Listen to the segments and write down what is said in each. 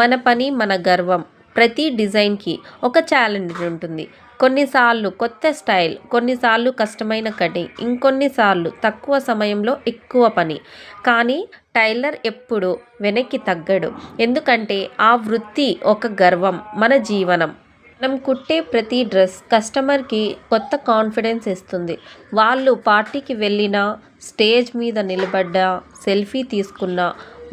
మన పని మన గర్వం. ప్రతి డిజైన్కి ఒక ఛాలెంజ్ ఉంటుంది. కొన్నిసార్లు కొత్త స్టైల్, కొన్నిసార్లు కష్టమైన కటింగ్, ఇంకొన్నిసార్లు తక్కువ సమయంలో ఎక్కువ పని. కానీ టైలర్ ఎప్పుడు వెనక్కి తగ్గడు. ఎందుకంటే ఆ వృత్తి ఒక గర్వం, మన జీవనం. మనం కుట్టే ప్రతి డ్రెస్ కస్టమర్కి కొత్త కాన్ఫిడెన్స్ ఇస్తుంది. వాళ్ళు పార్టీకి వెళ్ళినా, స్టేజ్ మీద నిలబడ్డా, సెల్ఫీ తీసుకున్నా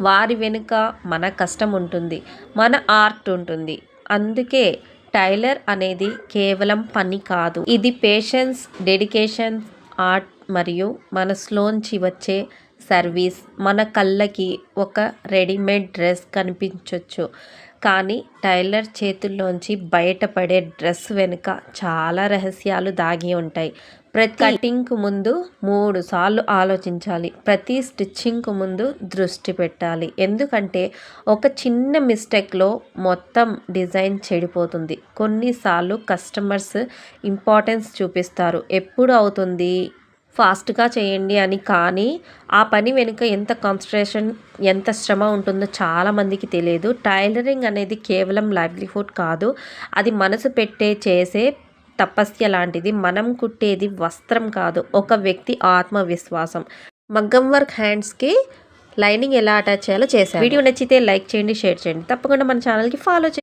వారి వెనుక మన కష్టం ఉంటుంది, మన ఆర్ట్ ఉంటుంది. అందుకే టైలర్ అనేది కేవలం పని కాదు, ఇది పేషెన్స్, డెడికేషన్, ఆర్ట్ మరియు మనసులోంచి వచ్చే సర్వీస్. మన కళ్ళకి ఒక రెడీమేడ్ డ్రెస్ కనిపించవచ్చు, కానీ టైలర్ చేతుల్లోంచి బయటపడే డ్రెస్ వెనుక చాలా రహస్యాలు దాగి ఉంటాయి. ప్రతి కటింగ్కు ముందు 3 సార్లు ఆలోచించాలి. ప్రతి స్టిచ్చింగ్కు ముందు దృష్టి పెట్టాలి. ఎందుకంటే ఒక చిన్న మిస్టేక్లో మొత్తం డిజైన్ చెడిపోతుంది. కొన్నిసార్లు కస్టమర్స్ ఇంపార్టెన్స్ చూపిస్తారు, ఎప్పుడు అవుతుంది, ఫాస్ట్గా చేయండి అని. కానీ ఆ పని వెనుక ఎంత కాన్సన్ట్రేషన్, ఎంత శ్రమ ఉంటుందో చాలామందికి తెలియదు. టైలరింగ్ అనేది కేవలం లైవ్లీహుడ్ కాదు, అది మనసు పెట్టే చేసే తపస్య లాంటిది. మనం కుట్టేది వస్త్రం కాదు, ఒక వ్యక్తి ఆత్మవిశ్వాసం. మగ్గం వర్క్ హ్యాండ్స్కి లైనింగ్ ఎలా అటాచ్ చేయాలో చేశాను. వీడియో నచ్చితే లైక్ చేయండి, షేర్ చేయండి. తప్పకుండా మన ఛానల్కి ఫాలో చేయండి.